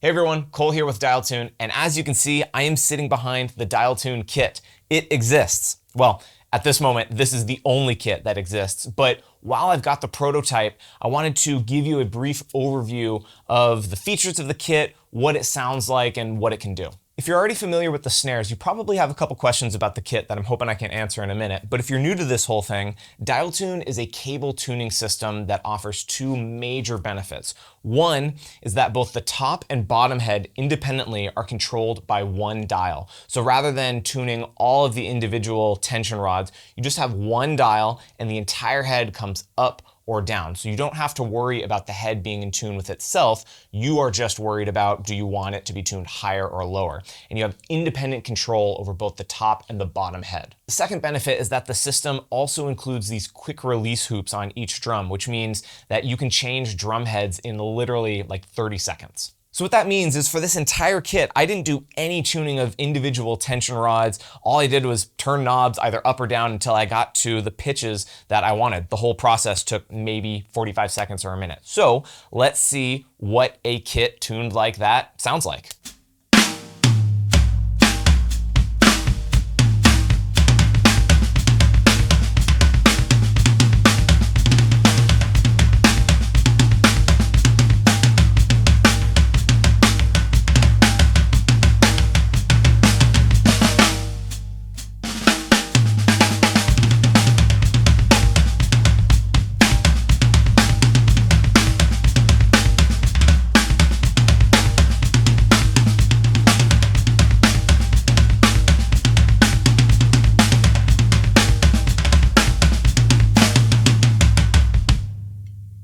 Hey everyone, Cole here with Dialtune, and as you can see, I am sitting behind the Dialtune kit. It exists. Well, at this moment, this is the only kit that exists, but while I've got the prototype, I wanted to give you a brief overview of the features of the kit, what it sounds like, and what it can do. If you're already familiar with the snares, you probably have a couple questions about the kit that I'm hoping I can answer in a minute. But if you're new to this whole thing, Dialtune is a cable tuning system that offers two major benefits. One is that both the top and bottom head independently are controlled by one dial. So rather than tuning all of the individual tension rods, you just have one dial and the entire head comes up or down. So you don't have to worry about the head being in tune with itself. You are just worried about, do you want it to be tuned higher or lower? And you have independent control over both the top and the bottom head. The second benefit is that the system also includes these quick release hoops on each drum, which means that you can change drum heads in literally like 30 seconds. So what that means is for this entire kit, I didn't do any tuning of individual tension rods. All I did was turn knobs either up or down until I got to the pitches that I wanted. The whole process took maybe 45 seconds or a minute. So let's see what a kit tuned like that sounds like.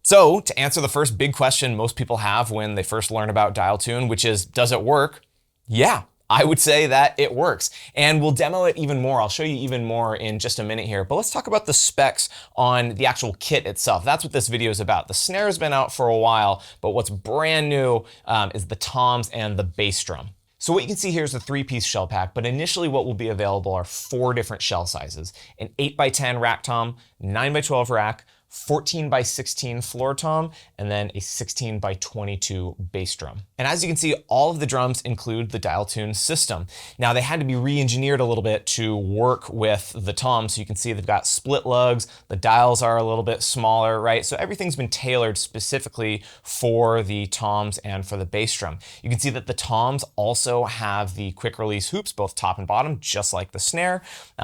So to answer the first big question most people have when they first learn about Dialtune, which is, does it work? Yeah, I would say that it works. And we'll demo it even more. I'll show you even more in just a minute here. But let's talk about the specs on the actual kit itself. That's what this video is about. The snare has been out for a while, but what's brand new is the toms and the bass drum. So what you can see here is a 3-piece shell pack, but initially what will be available are 4 different shell sizes: an 8x10 rack tom, 9x12 rack, 14x16 floor tom, and then a 16x22 bass drum. And as you can see, all of the drums include the Dialtune system. Now they had to be re-engineered a little bit to work with the toms. So you can see they've got split lugs, the dials are a little bit smaller, right? So everything's been tailored specifically for the toms and for the bass drum. You can see that the toms also have the quick release hoops, both top and bottom, just like the snare.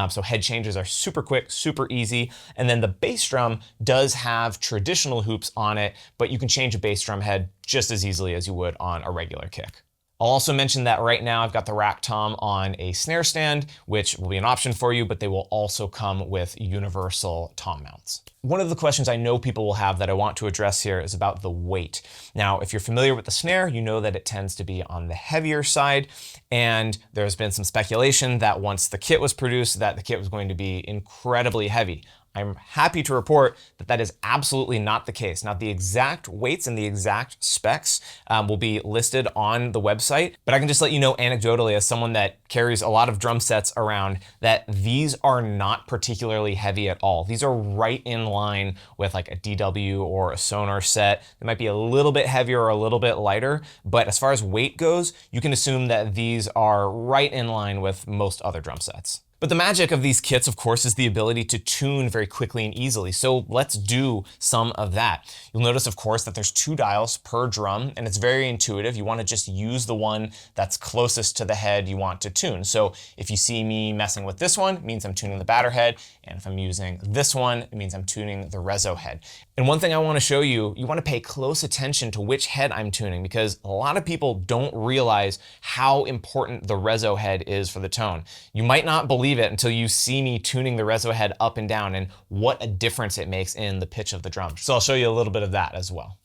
So head changes are super quick, super easy. And then the bass drum does have traditional hoops on it, but you can change a bass drum head just as easily as you would on a regular kick. I'll also mention that right now I've got the rack tom on a snare stand, which will be an option for you, but they will also come with universal tom mounts. One of the questions I know people will have that I want to address here is about the weight. Now, if you're familiar with the snare, you know that it tends to be on the heavier side, and there's been some speculation that once the kit was produced, that the kit was going to be incredibly heavy. I'm happy to report that that is absolutely not the case. Now, the exact weights and the exact specs will be listed on the website, but I can just let you know anecdotally, as someone that carries a lot of drum sets around, that these are not particularly heavy at all. These are right in line with like a DW or a Sonar set. They might be a little bit heavier or a little bit lighter, but as far as weight goes, you can assume that these are right in line with most other drum sets. But the magic of these kits, of course, is the ability to tune very quickly and easily. So let's do some of that. You'll notice, of course, that there's 2 dials per drum, and it's very intuitive. You want to just use the one that's closest to the head you want to tune. So if you see me messing with this one, it means I'm tuning the batter head. And if I'm using this one, it means I'm tuning the reso head. And one thing I want to show you, you want to pay close attention to which head I'm tuning, because a lot of people don't realize how important the reso head is for the tone. You might not believe it until you see me tuning the reso head up and down and what a difference it makes in the pitch of the drum. So I'll show you a little bit of that as well.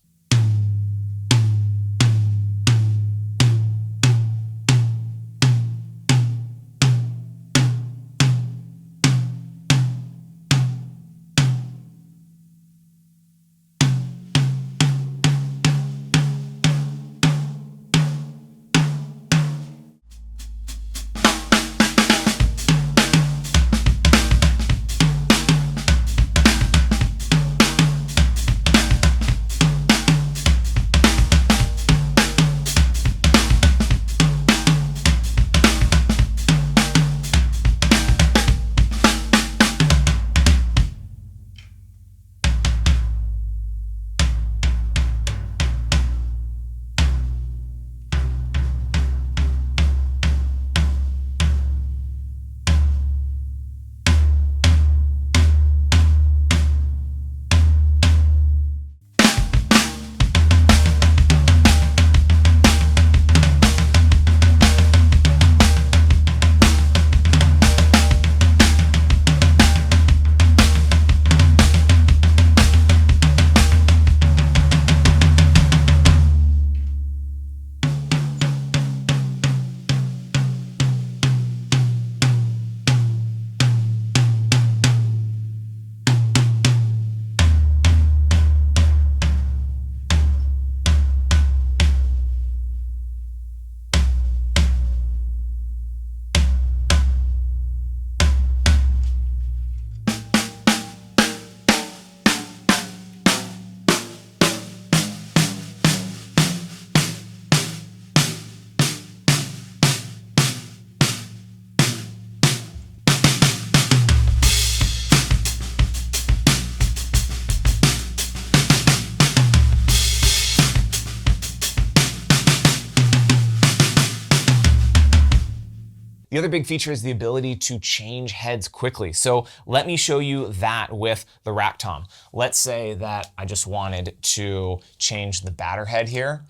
The other big feature is the ability to change heads quickly. So let me show you that with the rack tom. Let's say that I just wanted to change the batter head here.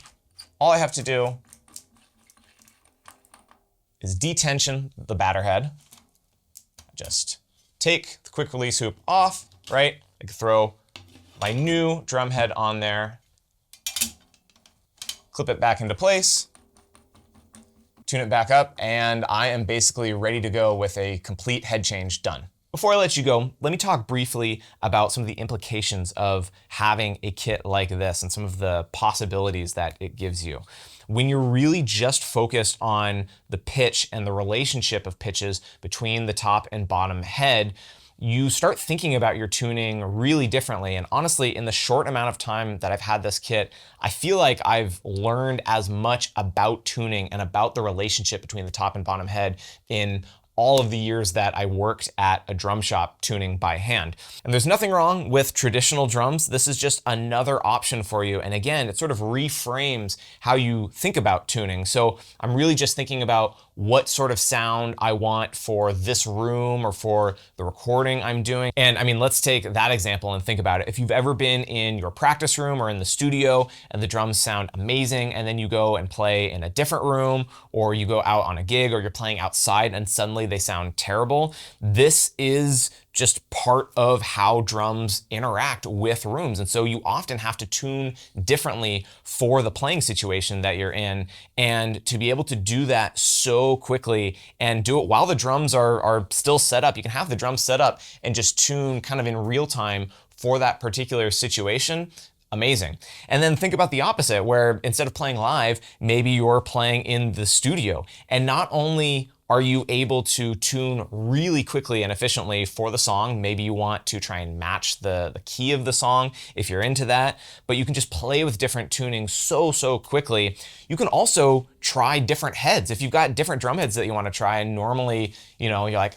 All I have to do is detension the batter head. Just take the quick release hoop off, right? I can throw my new drum head on there, clip it back into place, tune it back up, and I am basically ready to go with a complete head change done. Before I let you go, let me talk briefly about some of the implications of having a kit like this and some of the possibilities that it gives you. When you're really just focused on the pitch and the relationship of pitches between the top and bottom head, you start thinking about your tuning really differently. And honestly, in the short amount of time that I've had this kit, I feel like I've learned as much about tuning and about the relationship between the top and bottom head in all of the years that I worked at a drum shop tuning by hand. And there's nothing wrong with traditional drums. This is just another option for you. And again, it sort of reframes how you think about tuning. So I'm really just thinking about what sort of sound I want for this room or for the recording I'm doing. And I mean, let's take that example and think about it. If you've ever been in your practice room or in the studio and the drums sound amazing, and then you go and play in a different room, or you go out on a gig, or you're playing outside and suddenly they sound terrible, this is just part of how drums interact with rooms. And so you often have to tune differently for the playing situation that you're in. And to be able to do that so quickly and do it while the drums are still set up, you can have the drums set up and just tune kind of in real time for that particular situation. Amazing. And then think about the opposite, where instead of playing live, maybe you're playing in the studio. And not only are you able to tune really quickly and efficiently for the song, maybe you want to try and match the key of the song if you're into that, but you can just play with different tunings so quickly. You can also try different heads. If you've got different drum heads that you want to try, and normally, you're like,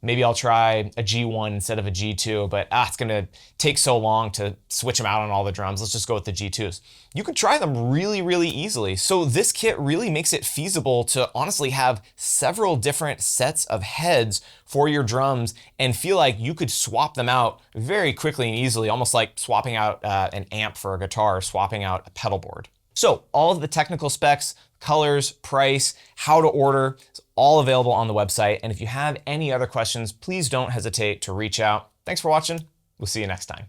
maybe I'll try a G1 instead of a G2, but it's gonna take so long to switch them out on all the drums. Let's just go with the G2s. You can try them really easily. So this kit really makes it feasible to honestly have several different sets of heads for your drums and feel like you could swap them out very quickly and easily, almost like swapping out an amp for a guitar, or swapping out a pedal board. So all of the technical specs, colors, price, how to order, is all available on the website. And if you have any other questions, please don't hesitate to reach out. Thanks for watching. We'll see you next time.